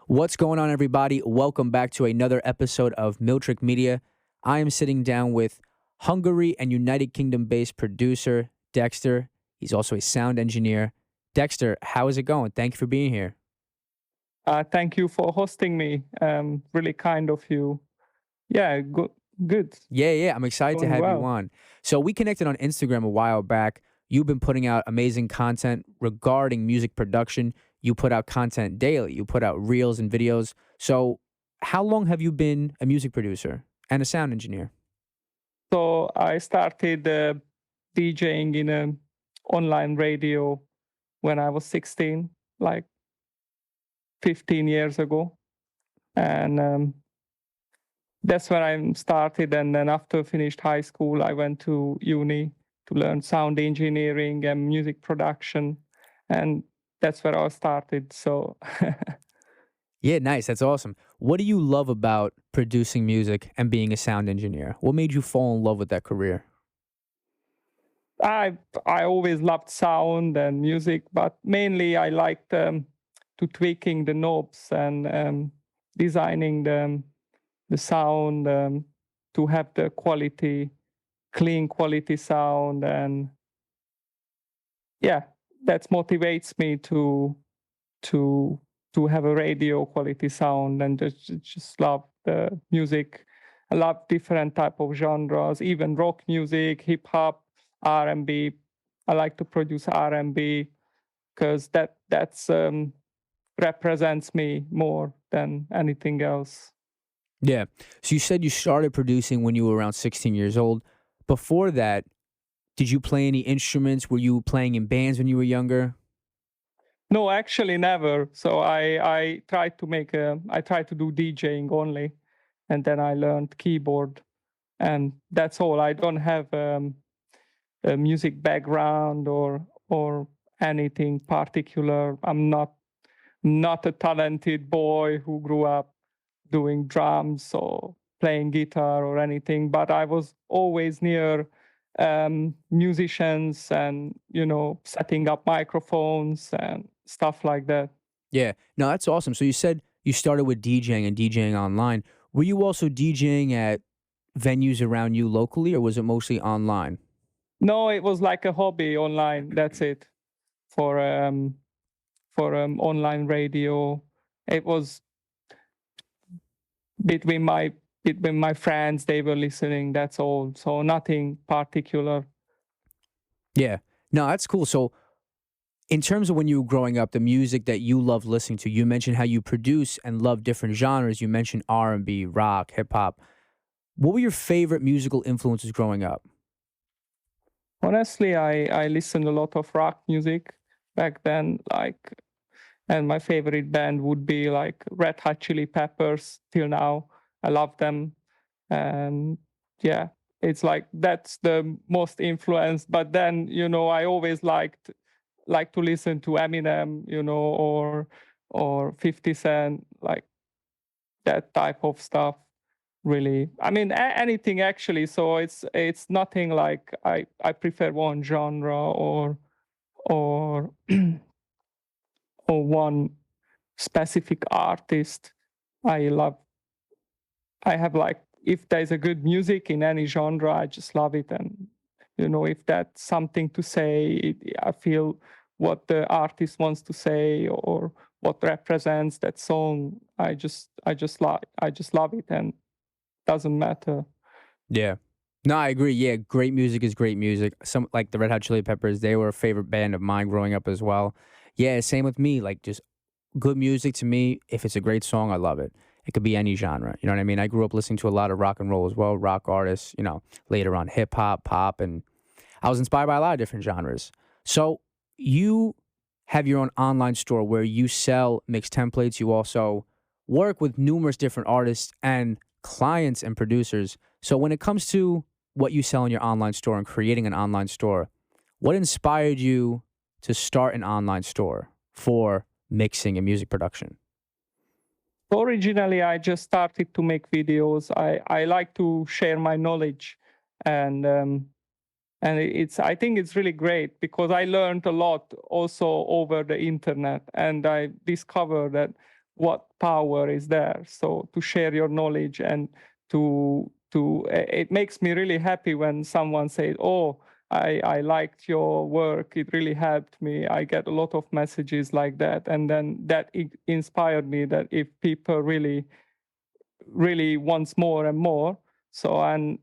What's going on, everybody? Welcome back to another episode of Miltrick Media. I am sitting down with Hungary and United Kingdom based producer Dexter. He's also a sound engineer. Dexter, how is it going? Thank you for being here. Thank you for hosting me. Really kind of you. Yeah, good. Good. Yeah, I'm excited to Going have you well. on. So, we connected on Instagram a while back. You've been putting out amazing content regarding music production. You put out content daily, you put out reels and videos. So, how long have you been a music producer and a sound engineer? So I started DJing in a online radio when I was 16, like 15 years ago, and that's where I started. And then after finished high school, I went to uni to learn sound engineering and music production, and that's where I started. So. Yeah, nice. That's awesome. What do you love about producing music and being a sound engineer? What made you fall in love with that career? I always loved sound and music, but mainly I liked to tweaking the knobs and designing the sound to have the quality, clean quality sound, and yeah, that motivates me to to have a radio quality sound and just love the music. I love different type of genres, even rock music, hip hop, R&B. I like to produce R&B because that's represents me more than anything else. Yeah. So you said you started producing when you were around 16 years old. Before that, did you play any instruments? Were you playing in bands when you were younger? No, actually never. So I tried to I tried to do DJing only, and then I learned keyboard, and that's all. I don't have a music background or anything particular. I'm not a talented boy who grew up doing drums or playing guitar or anything, but I was always near musicians and setting up microphones and stuff like that. Yeah. No, that's awesome. So you said you started with DJing and DJing online. Were you also DJing at venues around you locally, or was it mostly online? No, it was like a hobby online. That's it for online radio. It was between my between my friends. They were listening. That's all. So nothing particular. Yeah. No, that's cool. So in terms of when you were growing up, the music that you loved listening to, you mentioned how you produce and love different genres. You mentioned R&B, rock, hip hop. What were your favorite musical influences growing up? Honestly, I listened a lot of rock music back then. And my favorite band would be like Red Hot Chili Peppers. Till now, I love them. And yeah, it's like that's the most influenced. But then I always like to listen to Eminem, or 50 Cent, like that type of stuff. Really, I mean anything actually. So it's nothing like I prefer one genre or or one specific artist. I love. I have like if there's a good music in any genre, I just love it. And if that's something to say, I feel what the artist wants to say or what represents that song. I just love it, and doesn't matter. Yeah. No, I agree. Yeah, great music is great music. Some like the Red Hot Chili Peppers, they were a favorite band of mine growing up as well. Yeah, same with me. Like just good music to me, if it's a great song, I love it. It could be any genre. You know what I mean? I grew up listening to a lot of rock and roll as well, rock artists, later on hip hop, pop, and I was inspired by a lot of different genres. So you have your own online store where you sell mixed templates. You also work with numerous different artists and clients and producers. So when it comes to what you sell in your online store and creating an online store, what inspired you to start an online store for mixing and music production? Originally, I just started to make videos. I like to share my knowledge, and it's I think it's really great because I learned a lot also over the internet, and I discovered that what power is there. So to share your knowledge and it makes me really happy when someone says, "Oh, I liked your work. It really helped me." I get a lot of messages like that, and then that inspired me that if people really wants more and more. So and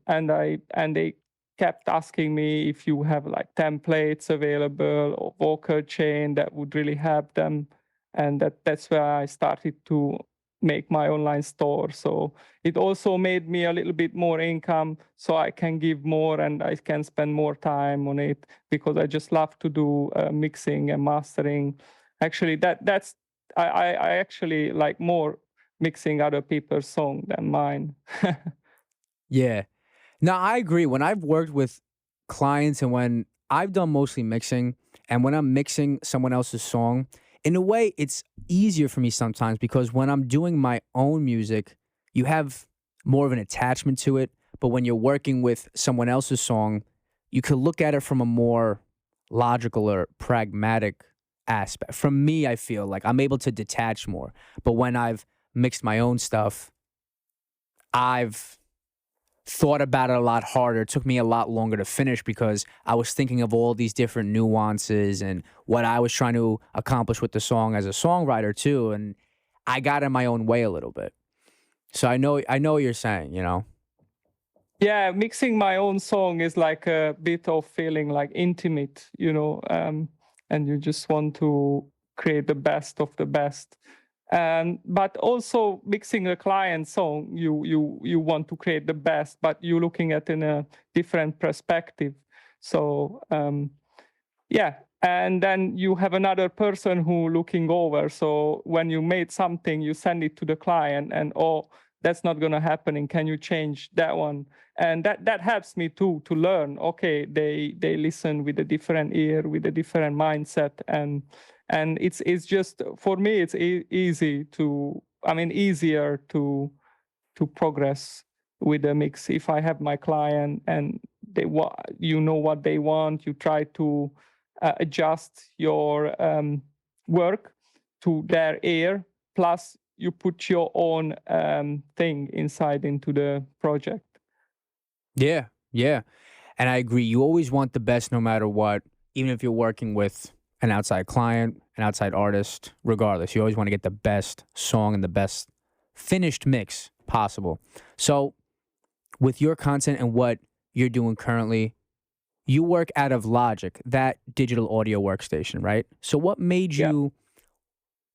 they kept asking me if you have like templates available or vocal chain that would really help them. And that's where I started to make my online store. So it also made me a little bit more income so I can give more and I can spend more time on it because I just love to do mixing and mastering. Actually, that's I actually like more mixing other people's song than mine. Yeah. No, I agree. When I've worked with clients and when I've done mostly mixing, and when I'm mixing someone else's song, in a way, it's easier for me sometimes because when I'm doing my own music, you have more of an attachment to it. But when you're working with someone else's song, you could look at it from a more logical or pragmatic aspect. From me, I feel like I'm able to detach more. But when I've mixed my own stuff, I've thought about it a lot harder. It took me a lot longer to finish because I was thinking of all these different nuances and what I was trying to accomplish with the song as a songwriter too. And I got in my own way a little bit. So I know what you're saying, you know? Yeah, mixing my own song is like a bit of feeling like intimate, and you just want to create the best of the best. But also mixing a client song, you want to create the best, but you're looking at in a different perspective. So yeah, and then you have another person who looking over. So when you made something, you send it to the client, and oh, that's not going to happen. And can you change that one? And that helps me too to learn. Okay, they listen with a different ear, with a different mindset, and it's just for me it's easy to. I mean, easier to progress with the mix if I have my client and you know what they want. You try to adjust your work to their ear, plus you put your own thing inside into the project. Yeah, yeah. And I agree. You always want the best no matter what, even if you're working with an outside client, an outside artist, regardless. You always want to get the best song and the best finished mix possible. So, with your content and what you're doing currently, you work out of Logic, that digital audio workstation, right? So, what made Yeah. you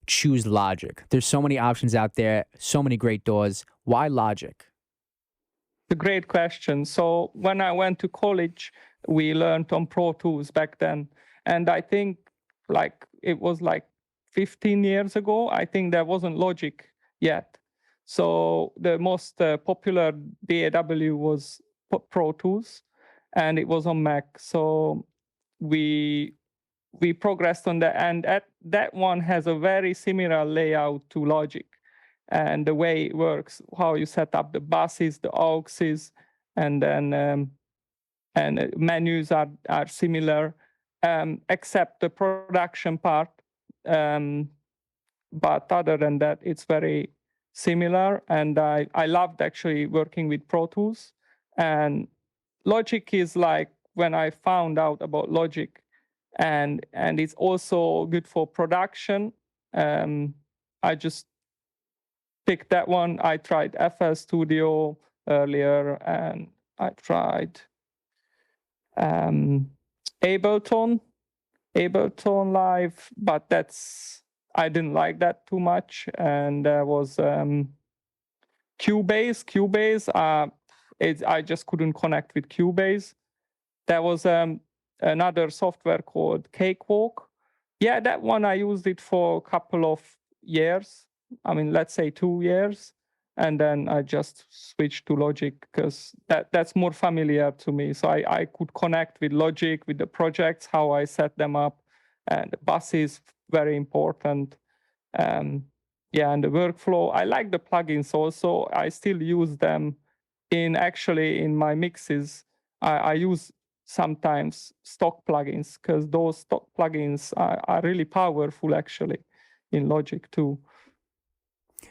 choose Logic? There's so many options out there, so many great doors. Why Logic? A great question. So when I went to college, we learned on Pro Tools back then, and I think like it was like 15 years ago. I think there wasn't Logic yet. So the most popular DAW was Pro Tools, and it was on Mac. So we we progressed on that, and that one has a very similar layout to Logic, and the way it works, how you set up the buses, the auxes, and then menus are similar, except the production part. Um, but other than that, it's very similar, and I loved actually working with Pro Tools. And Logic is like when I found out about Logic, and it's also good for production. I just picked that one. I tried FL Studio earlier, and I tried um, Ableton, Ableton Live, but I didn't like that too much. And there was Cubase. Cubase, I just couldn't connect with Cubase. There was another software called Cakewalk. Yeah, that one I used it for a couple of years. I mean, let's say 2 years. And then I just switched to Logic because that's more familiar to me. So I could connect with Logic, with the projects, how I set them up. And the bus is very important. Um, yeah, and the workflow. I like the plugins also. I still use them in my mixes. I use sometimes stock plugins because those stock plugins are really powerful actually in Logic too.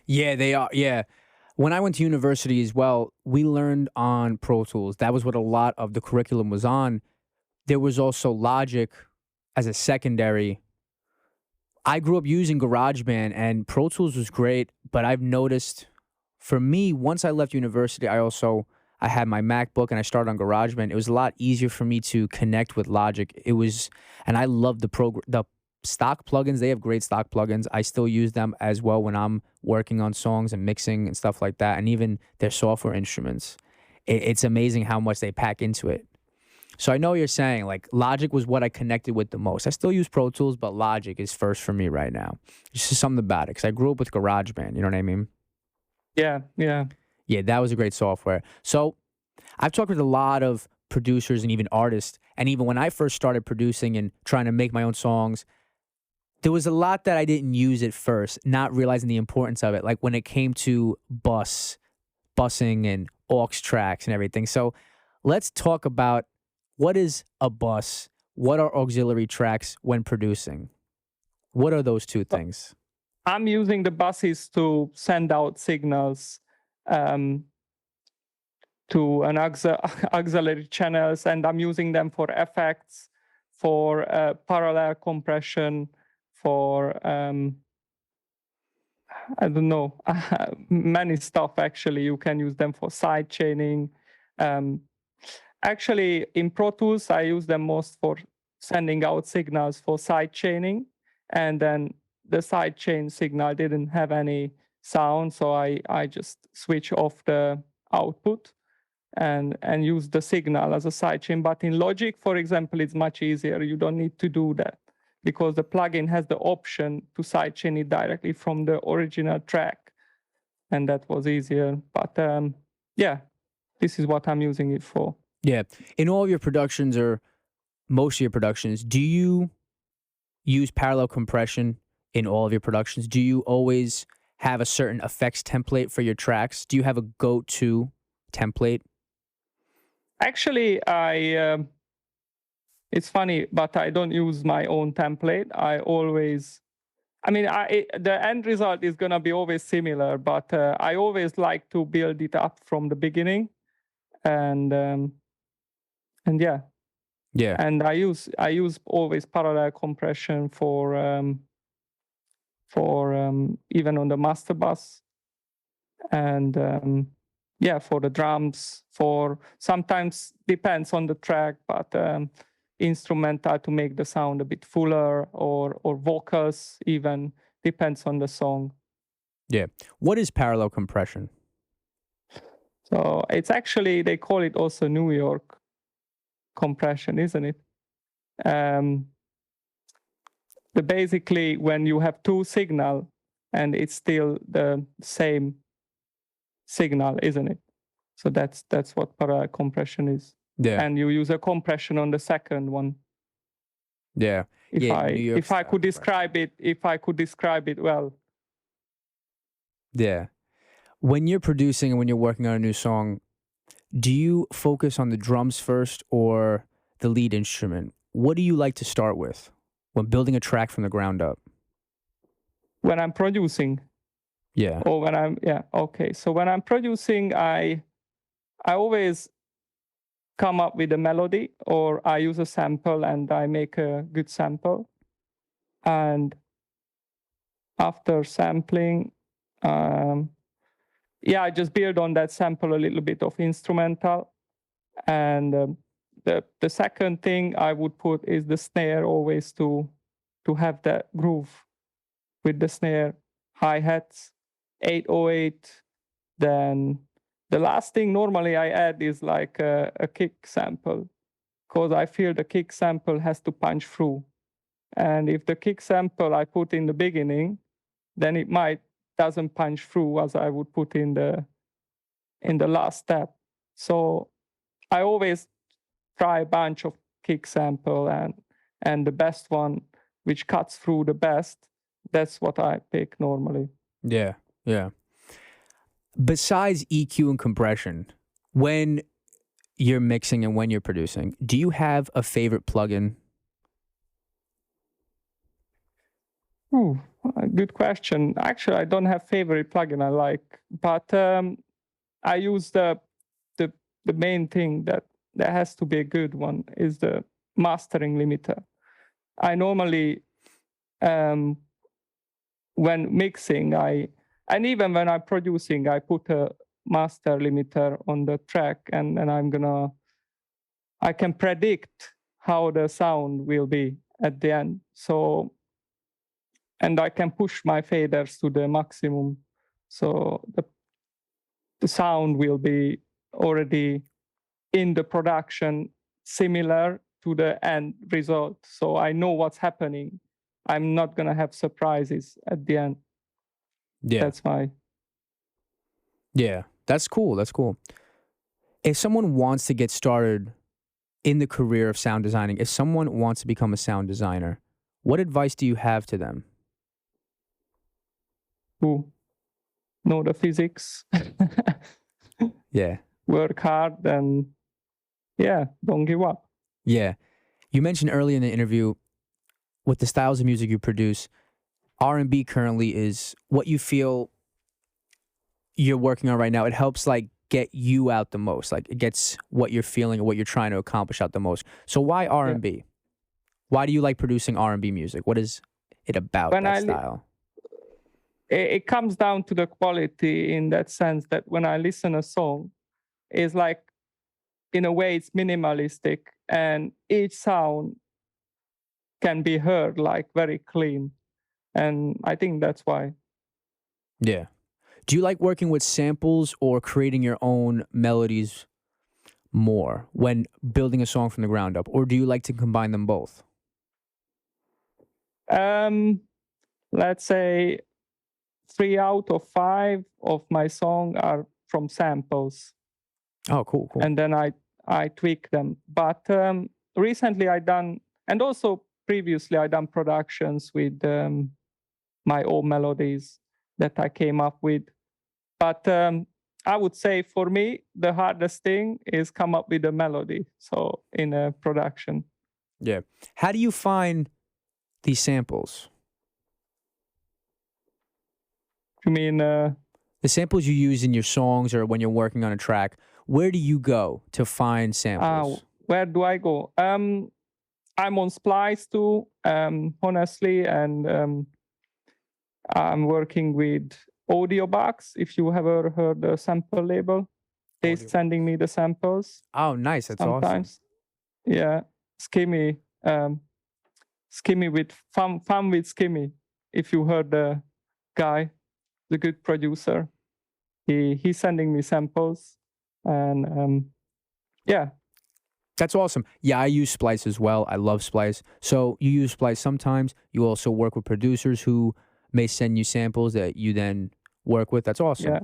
Yeah, they are. Yeah. When I went to university as well, we learned on Pro Tools. That was what a lot of the curriculum was on. There was also Logic as a secondary. I grew up using GarageBand and Pro Tools was great, but I've noticed for me, once I left university, I had my MacBook and I started on GarageBand. It was a lot easier for me to connect with Logic. It was, and I love the stock plugins. They have great stock plugins. I still use them as well when I'm working on songs and mixing and stuff like that. And even their software instruments. It's amazing how much they pack into it. So I know what you're saying, like Logic was what I connected with the most. I still use Pro Tools, but Logic is first for me right now. It's just something about it because I grew up with GarageBand. You know what I mean? Yeah, yeah. Yeah, that was a great software. So I've talked with a lot of producers and even artists. And even when I first started producing and trying to make my own songs, there was a lot that I didn't use at first, not realizing the importance of it. Like when it came to busing and aux tracks and everything. So let's talk about what is a bus? What are auxiliary tracks when producing? What are those two things? I'm using the buses to send out signals to an auxiliary channels, and I'm using them for effects, for parallel compression, for I don't know, many stuff actually. You can use them for side chaining. Actually, in Pro Tools, I use them most for sending out signals for side chaining, and then the side chain signal didn't have any sound, so I just switch off the output and use the signal as a sidechain. But in Logic, for example, it's much easier. You don't need to do that because the plugin has the option to sidechain it directly from the original track, and that was easier. But yeah, this is what I'm using it for. Yeah. In all of your productions or most of your productions, do you use parallel compression in all of your productions? Do you always have a certain effects template for your tracks? Do you have a go-to template? Actually, it's funny, but I don't use my own template. The end result is going to be always similar, but I always like to build it up from the beginning. And yeah. Yeah. And I use always parallel compression for even on the master bus. And yeah, for the drums, for sometimes depends on the track, but instrumental to make the sound a bit fuller, or vocals even, depends on the song. Yeah. What is parallel compression? So it's actually, they call it also New York compression, isn't it? Basically, when you have two signal and it's still the same signal, isn't it? So that's what parallel compression is. Yeah. And you use a compression on the second one. Yeah. If I could describe it well. Yeah. When you're producing and when you're working on a new song, do you focus on the drums first or the lead instrument? What do you like to start with when building a track from the ground up? When I'm producing? Yeah. Or when I'm, yeah, okay. So when I'm producing, I always come up with a melody, or I use a sample and I make a good sample. And after sampling, I just build on that sample a little bit of instrumental. And the second thing I would put is the snare, always to have that groove with the snare, hi-hats, 808. Then the last thing normally I add is like a kick sample, because I feel the kick sample has to punch through. And if the kick sample I put in the beginning, then it doesn't punch through as I would put in the last step. So I always try a bunch of kick sample, and the best one, which cuts through the best, that's what I pick normally. Yeah. Yeah. Besides EQ and compression, when you're mixing and when you're producing, do you have a favorite plugin? Good question. Actually, I don't have favorite plugin I like, but I use the main thing that has to be a good one is the mastering limiter. I normally when mixing, and even when I'm producing, I put a master limiter on the track, and I can predict how the sound will be at the end. So, and I can push my faders to the maximum. So the sound will be already in the production similar to the end result. So I know what's happening. I'm not going to have surprises at the end. Yeah. That's my. Yeah. That's cool. That's cool. If someone wants to get started in the career of sound designing, if someone wants to become a sound designer, what advice do you have to them? To know the physics. Yeah. Work hard and don't give up. Yeah. You mentioned earlier in the interview with the styles of music you produce, R&B currently is what you feel you're working on right now. It helps like get you out the most. Like it gets what you're feeling or what you're trying to accomplish out the most. So why R&B? Yeah. Why do you like producing R&B music? What is it about that style? It comes down to the quality in that sense that when I listen a song, it's like, in a way, it's minimalistic and each sound can be heard like very clean. And I think that's why. Yeah. Do you like working with samples or creating your own melodies more when building a song from the ground up? Or do you like to combine them both? Let's say 3 out of 5 of my song are from samples. Oh, cool. And then I tweak them. But recently I done, and also previously I done productions with my own melodies that I came up with. But I would say for me, the hardest thing is come up with a melody. So in a production. Yeah. How do you find these samples? You mean the samples you use in your songs or when you're working on a track? Where do you go to find samples? Where do I go? I'm on Splice too, honestly, and I'm working with Audiobox. If you have ever heard the sample label, they're sending me the samples. Oh, nice! That's sometimes. Awesome. Yeah, Skimmy, Skimmy with fun with Skimmy. If you heard the guy, the good producer, he's sending me samples, and yeah. That's awesome. Yeah, I use Splice as well. I love Splice. So you use Splice sometimes. You also work with producers who may send you samples that you then work with. That's awesome. Yeah.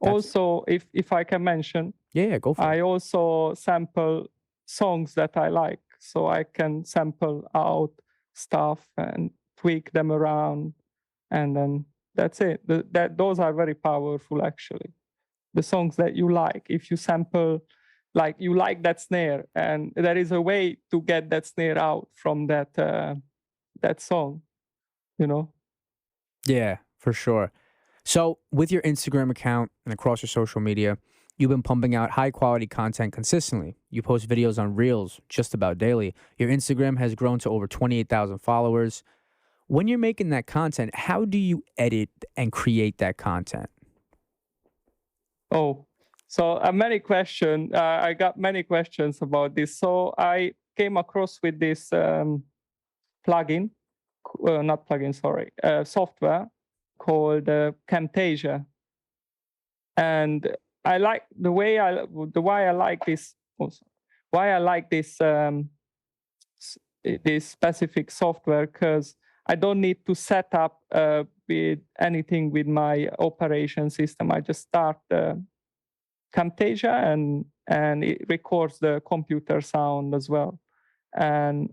Also, if I can mention, yeah, go for it. I also sample songs that I like, so I can sample out stuff and tweak them around, and then that's it. Those are very powerful, actually. The songs that you like, if you sample, like you like that snare, and there is a way to get that snare out from that song, you know. Yeah, for sure. So with your Instagram account and across your social media, you've been pumping out high quality content consistently. You post videos on Reels just about daily. Your Instagram has grown to over 28,000 followers. When you're making that content, how do you edit and create that content? Oh, so many questions. I got many questions about this. So I came across with this plugin, not plugin, sorry, software called Camtasia, and I like why I like this. Why I like this this specific software, because I don't need to set up with anything with my operation system. I just start Camtasia and it records the computer sound as well. And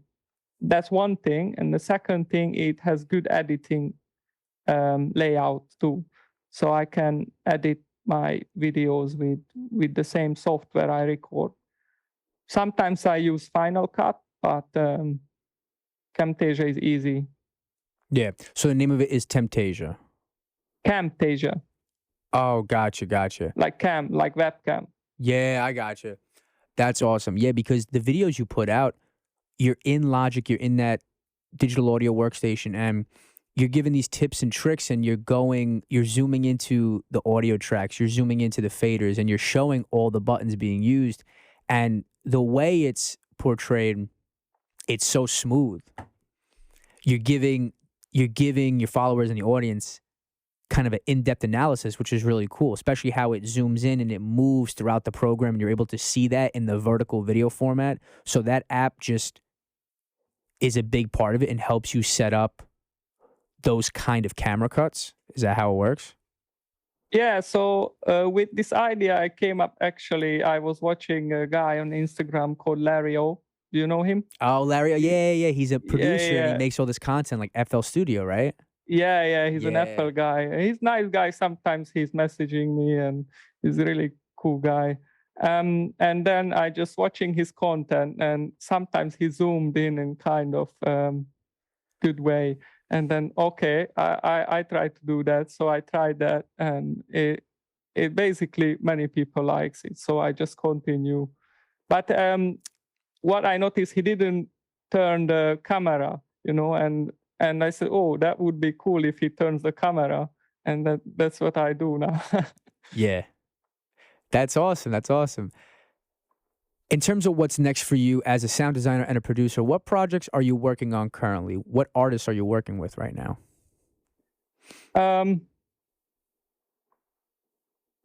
that's one thing. And the second thing, it has good editing layout too. So I can edit my videos with the same software I record. Sometimes I use Final Cut, but Camtasia is easy. Yeah. So the name of it is Temptasia. Camtasia, Oh, gotcha. like cam, like webcam. Yeah, I gotcha. That's awesome. Yeah, because the videos you put out, you're in Logic, you're in that digital audio workstation, and you're giving these tips and tricks, and you're zooming into the audio tracks, you're zooming into the faders, and you're showing all the buttons being used. And the way it's portrayed, it's so smooth. You're giving your followers and the audience kind of an in-depth analysis, which is really cool, especially how it zooms in and it moves throughout the program, and you're able to see that in the vertical video format. So that app just is a big part of it and helps you set up those kind of camera cuts. Is that how it works? Yeah, so with this idea, I came up actually. I was watching a guy on Instagram called Larry O. Do you know him? Oh, Larry. Yeah. He's a Yeah, producer and he yeah, makes all this content like FL Studio, right? yeah. He's an Yeah. Apple guy. He's a nice guy. Sometimes he's messaging me, and he's a really cool guy. And then I just watching his content, and sometimes he zoomed in kind of good way. And then okay, I tried to do that. So I tried that, and it basically many people likes it. So I just continue. But what I noticed, he didn't turn the camera, and I said, oh, that would be cool if he turns the camera, and that's what I do now. Yeah. That's awesome. That's awesome. In terms of what's next for you as a sound designer and a producer, what projects are you working on currently? What artists are you working with right now? um,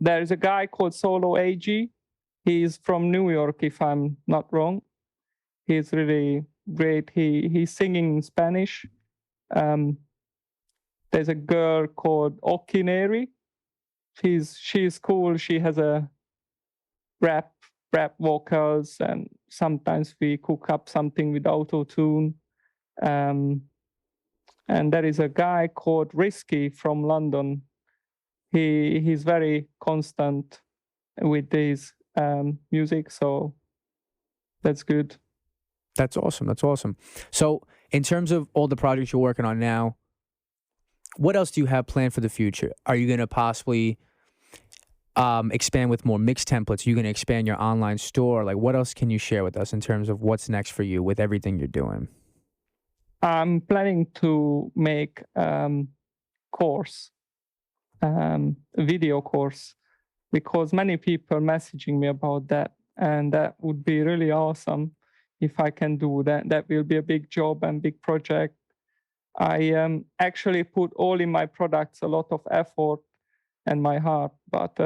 there's a guy called Solo AG. He's from New York, if I'm not wrong. He's really great. He's singing in Spanish. Um, there's a girl called Okineri. She's cool. She has a rap vocals, and sometimes we cook up something with auto tune. And there is a guy called Risky from London. He's very constant with his music, so that's good. That's awesome. That's awesome. So, in terms of all the projects you're working on now, what else do you have planned for the future? Are you going to possibly expand with more mix templates? Are you going to expand your online store? Like, what else can you share with us in terms of what's next for you with everything you're doing? I'm planning to make course, video course, because many people messaging me about that, and that would be really awesome if I can do that. That will be a big job and big project. I actually put all in my products a lot of effort and my heart, but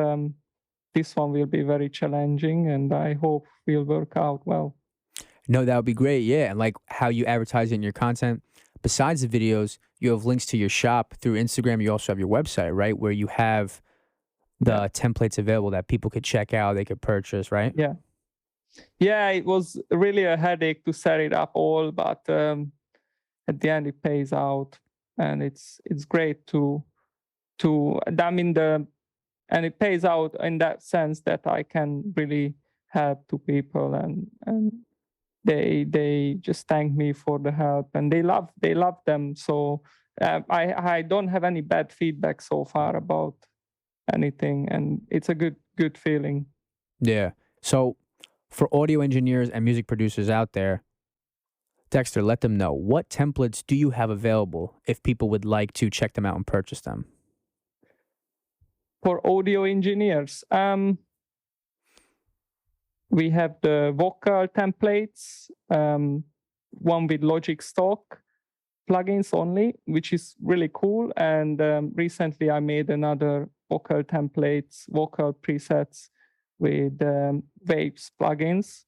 this one will be very challenging, and I hope will work out well. No, that would be great. Yeah. And like how you advertise it in your content. Besides the videos, you have links to your shop through Instagram. You also have your website, right? Where you have the templates available that people could check out, they could purchase, right? Yeah, it was really a headache to set it up all, but at the end it pays out, and it's great to I mean and it pays out in that sense that I can really help to people, and they just thank me for the help, and they love them. So I don't have any bad feedback so far about anything, and it's a good feeling. Yeah. So for audio engineers and music producers out there, Dexter, let them know, what templates do you have available if people would like to check them out and purchase them? For audio engineers, we have the vocal templates, one with Logic stock plugins only, which is really cool. And recently I made another vocal templates, vocal presets with Waves plugins.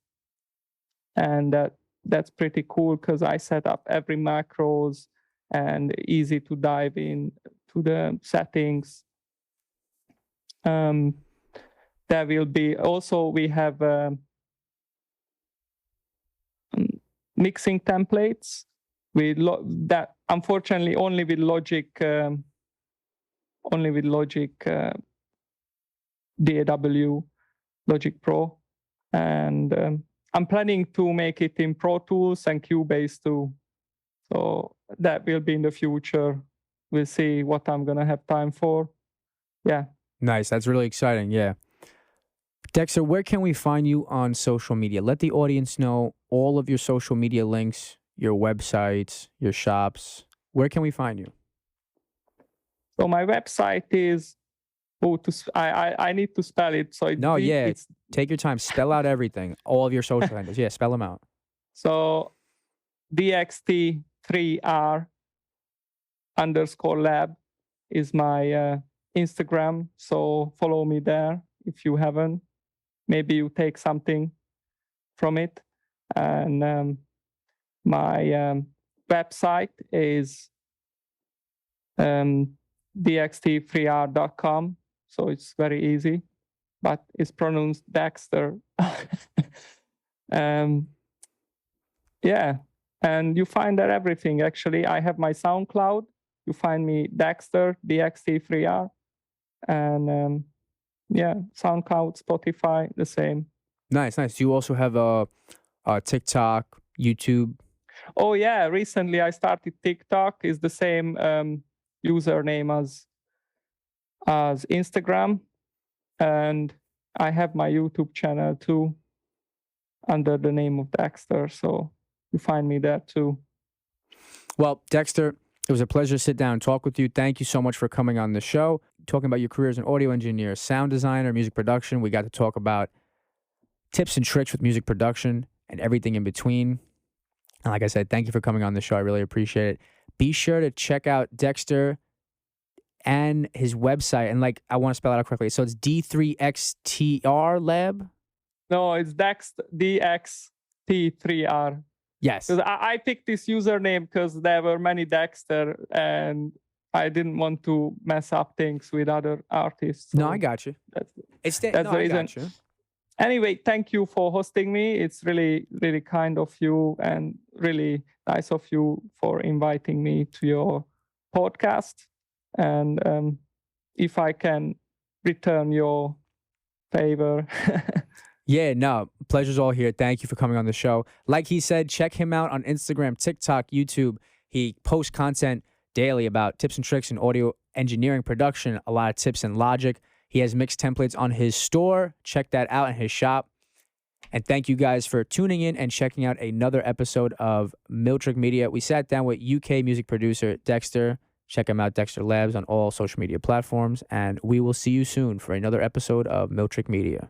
And that's pretty cool because I set up every macros and easy to dive in to the settings. There will be also, we have mixing templates with that unfortunately only with Logic DAW, Logic Pro, and I'm planning to make it in Pro Tools and Cubase too. So that will be in the future. We'll see what I'm gonna have time for. Yeah. Nice. That's really exciting. Yeah. Dexter, where can we find you on social media? Let the audience know all of your social media links, your websites, your shops. Where can we find you? So my website is I need to spell it. So No, yeah. it's Take your time. Spell out everything. All of your social handles. Yeah, spell them out. so DX3TR _lab is my Instagram. So follow me there if you haven't. Maybe you take something from it. And my website is DX3TR.com. So it's very easy, but it's pronounced Dexter. Yeah, and you find there everything. Actually, I have my SoundCloud. You find me Dexter, DX3TR, and yeah, SoundCloud, Spotify, the same. Nice, nice. You also have a TikTok, YouTube. Oh yeah, recently I started TikTok. It's the same username as Instagram, and I have my YouTube channel too under the name of Dexter. So you find me there too. Well, Dexter, it was a pleasure to sit down and talk with you. Thank you so much for coming on the show, talking about your career as an audio engineer, sound designer, music production. We got to talk about tips and tricks with music production and everything in between. And like I said, thank you for coming on the show. I really appreciate it. Be sure to check out Dexter and his website. And like, I want to spell it out correctly. So it's D3XTR Lab. No, it's DX3TR. Yes. Because I picked this username because there were many Dexter, and I didn't want to mess up things with other artists. So No, I got you. that's The the reason. I got you. Anyway, thank you for hosting me. It's really, really kind of you and really nice of you for inviting me to your podcast. And if I can return your favor. Yeah, no, pleasure's all here. Thank you for coming on the show. Like he said, check him out on Instagram, TikTok, YouTube. He posts content daily about tips and tricks in audio engineering production, a lot of tips in Logic. He has mixed templates on his store. Check that out in his shop. And thank you guys for tuning in and checking out another episode of Miltrick Media. We sat down with UK music producer Dexter. Check him out, Dexter Labs, on all social media platforms. And we will see you soon for another episode of Miltrick Media.